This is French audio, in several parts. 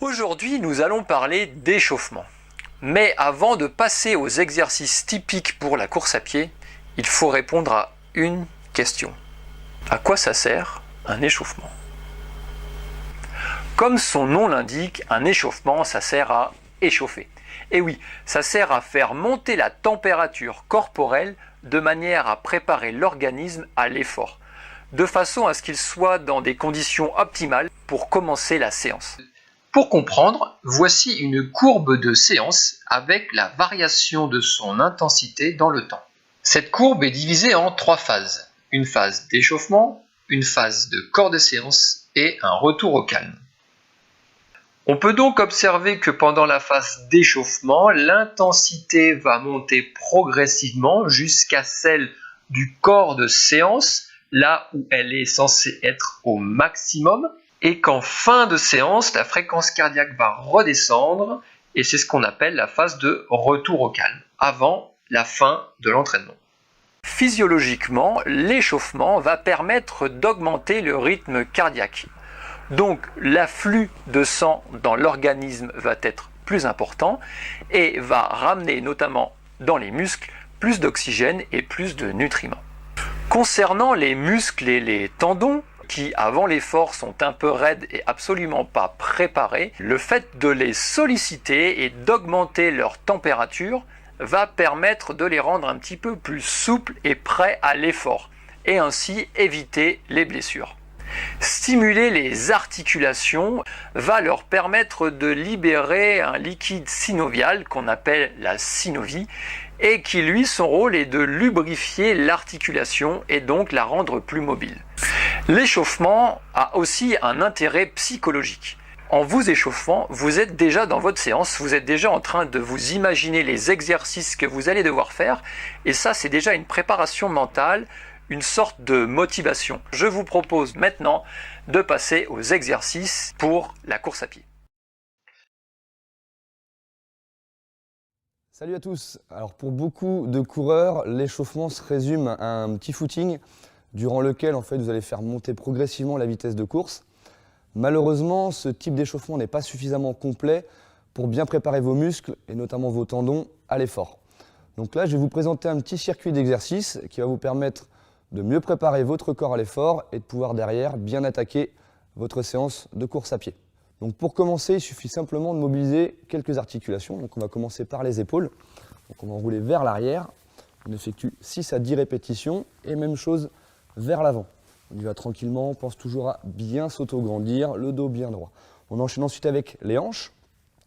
Aujourd'hui, nous allons parler d'échauffement. Mais avant de passer aux exercices typiques pour la course à pied, il faut répondre à une question. À quoi ça sert un échauffement ? Comme son nom l'indique, un échauffement, ça sert à échauffer. Et oui, ça sert à faire monter la température corporelle de manière à préparer l'organisme à l'effort, de façon à ce qu'il soit dans des conditions optimales pour commencer la séance. Pour comprendre, voici une courbe de séance avec la variation de son intensité dans le temps. Cette courbe est divisée en 3 phases. Une phase d'échauffement, une phase de corps de séance et un retour au calme. On peut donc observer que pendant la phase d'échauffement, l'intensité va monter progressivement jusqu'à celle du corps de séance, là où elle est censée être au maximum, et qu'en fin de séance, la fréquence cardiaque va redescendre, et c'est ce qu'on appelle la phase de retour au calme, avant la fin de l'entraînement. Physiologiquement, l'échauffement va permettre d'augmenter le rythme cardiaque. Donc l'afflux de sang dans l'organisme va être plus important et va ramener notamment dans les muscles plus d'oxygène et plus de nutriments. Concernant les muscles et les tendons, qui avant l'effort sont un peu raides et absolument pas préparés, le fait de les solliciter et d'augmenter leur température va permettre de les rendre un petit peu plus souples et prêts à l'effort, et ainsi éviter les blessures. Stimuler les articulations va leur permettre de libérer un liquide synovial qu'on appelle la synovie et qui lui son rôle est de lubrifier l'articulation et donc la rendre plus mobile. L'échauffement a aussi un intérêt psychologique. En vous échauffant, vous êtes déjà dans votre séance, vous êtes déjà en train de vous imaginer les exercices que vous allez devoir faire et ça c'est déjà une préparation mentale, une sorte de motivation. Je vous propose maintenant de passer aux exercices pour la course à pied. Salut à tous. Alors pour beaucoup de coureurs, l'échauffement se résume à un petit footing durant lequel en fait vous allez faire monter progressivement la vitesse de course. Malheureusement, ce type d'échauffement n'est pas suffisamment complet pour bien préparer vos muscles et notamment vos tendons à l'effort. Donc là, je vais vous présenter un petit circuit d'exercices qui va vous permettre de mieux préparer votre corps à l'effort et de pouvoir derrière bien attaquer votre séance de course à pied. Donc pour commencer, il suffit simplement de mobiliser quelques articulations. Donc on va commencer par les épaules. Donc on va enrouler vers l'arrière. On effectue 6 à 10 répétitions et même chose vers l'avant. On y va tranquillement, on pense toujours à bien s'auto-grandir, le dos bien droit. On enchaîne ensuite avec les hanches.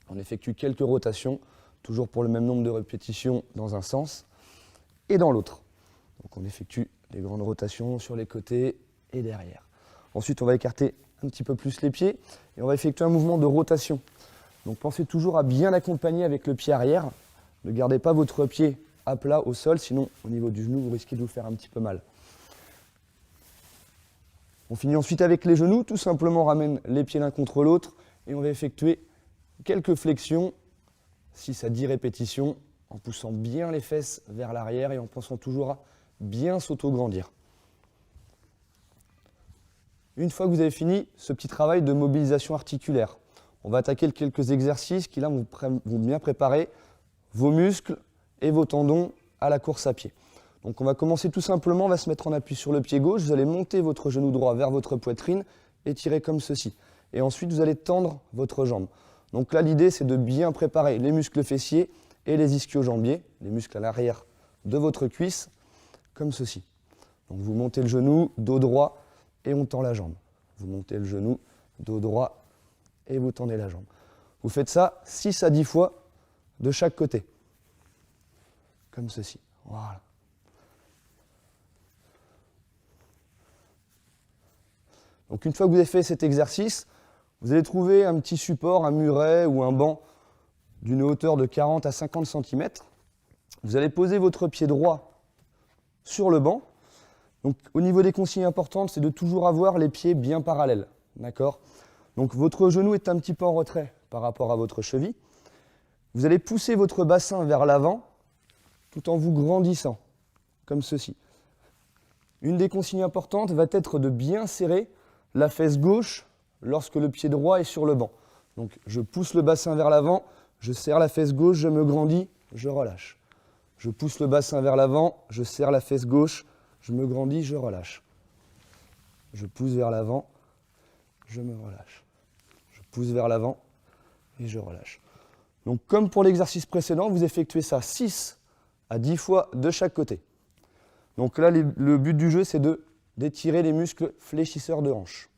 On effectue quelques rotations, toujours pour le même nombre de répétitions dans un sens et dans l'autre. Donc on effectue des grandes rotations sur les côtés et derrière. Ensuite, on va écarter un petit peu plus les pieds et on va effectuer un mouvement de rotation. Donc pensez toujours à bien accompagner avec le pied arrière. Ne gardez pas votre pied à plat au sol, sinon au niveau du genou, vous risquez de vous faire un petit peu mal. On finit ensuite avec les genoux. Tout simplement, on ramène les pieds l'un contre l'autre et on va effectuer quelques flexions, 6 à 10 répétitions, en poussant bien les fesses vers l'arrière et en pensant toujours à bien s'auto-grandir. Une fois que vous avez fini ce petit travail de mobilisation articulaire, on va attaquer quelques exercices qui là vont bien préparer vos muscles et vos tendons à la course à pied. Donc on va commencer tout simplement, on va se mettre en appui sur le pied gauche, vous allez monter votre genou droit vers votre poitrine et tirer comme ceci. Et ensuite vous allez tendre votre jambe. Donc là l'idée c'est de bien préparer les muscles fessiers et les ischio-jambiers, les muscles à l'arrière de votre cuisse, comme ceci. Donc vous montez le genou, dos droit, et on tend la jambe. Vous montez le genou, dos droit, et vous tendez la jambe. Vous faites ça 6 à 10 fois de chaque côté. Comme ceci. Voilà. Donc une fois que vous avez fait cet exercice, vous allez trouver un petit support, un muret ou un banc d'une hauteur de 40 à 50 cm. Vous allez poser votre pied droit sur le banc. Donc, au niveau des consignes importantes, c'est de toujours avoir les pieds bien parallèles. D'accord ? Donc, votre genou est un petit peu en retrait par rapport à votre cheville. Vous allez pousser votre bassin vers l'avant tout en vous grandissant, comme ceci. Une des consignes importantes va être de bien serrer la fesse gauche lorsque le pied droit est sur le banc. Donc je pousse le bassin vers l'avant, je serre la fesse gauche, je me grandis, je relâche. Je pousse le bassin vers l'avant, je serre la fesse gauche, je me grandis, je relâche. Je pousse vers l'avant, je me relâche. Je pousse vers l'avant et je relâche. Donc comme pour l'exercice précédent, vous effectuez ça 6 à 10 fois de chaque côté. Donc là, le but du jeu, c'est d'étirer les muscles fléchisseurs de hanche.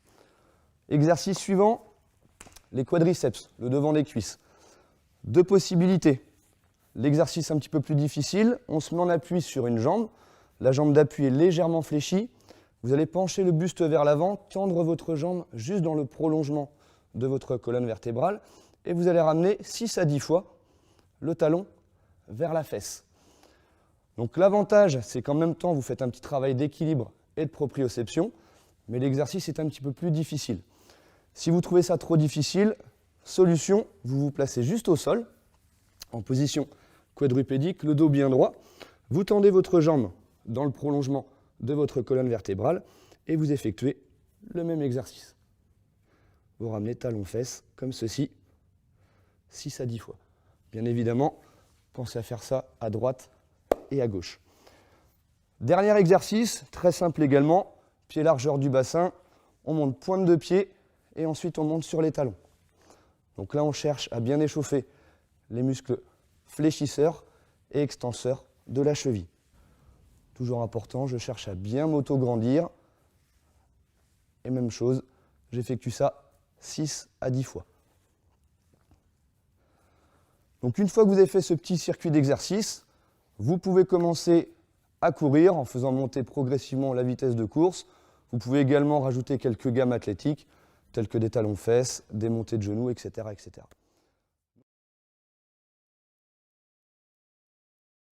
Exercice suivant, les quadriceps, le devant des cuisses. Deux possibilités. L'exercice un petit peu plus difficile, on se met en appui sur une jambe. La jambe d'appui est légèrement fléchie. Vous allez pencher le buste vers l'avant, tendre votre jambe juste dans le prolongement de votre colonne vertébrale et vous allez ramener 6 à 10 fois le talon vers la fesse. Donc l'avantage, c'est qu'en même temps, vous faites un petit travail d'équilibre et de proprioception, mais l'exercice est un petit peu plus difficile. Si vous trouvez ça trop difficile, solution, vous vous placez juste au sol, en position quadrupédique, le dos bien droit, vous tendez votre jambe dans le prolongement de votre colonne vertébrale et vous effectuez le même exercice. Vous ramenez talon-fesse comme ceci, 6 à 10 fois. Bien évidemment, pensez à faire ça à droite et à gauche. Dernier exercice, très simple également, pied largeur du bassin, on monte pointe de pied et ensuite on monte sur les talons. Donc là, on cherche à bien échauffer les muscles fléchisseurs et extenseurs de la cheville. Toujours important, je cherche à bien m'auto-grandir. Et même chose, j'effectue ça 6 à 10 fois. Donc une fois que vous avez fait ce petit circuit d'exercice, vous pouvez commencer à courir en faisant monter progressivement la vitesse de course. Vous pouvez également rajouter quelques gammes athlétiques, telles que des talons-fesses, des montées de genoux, etc., etc.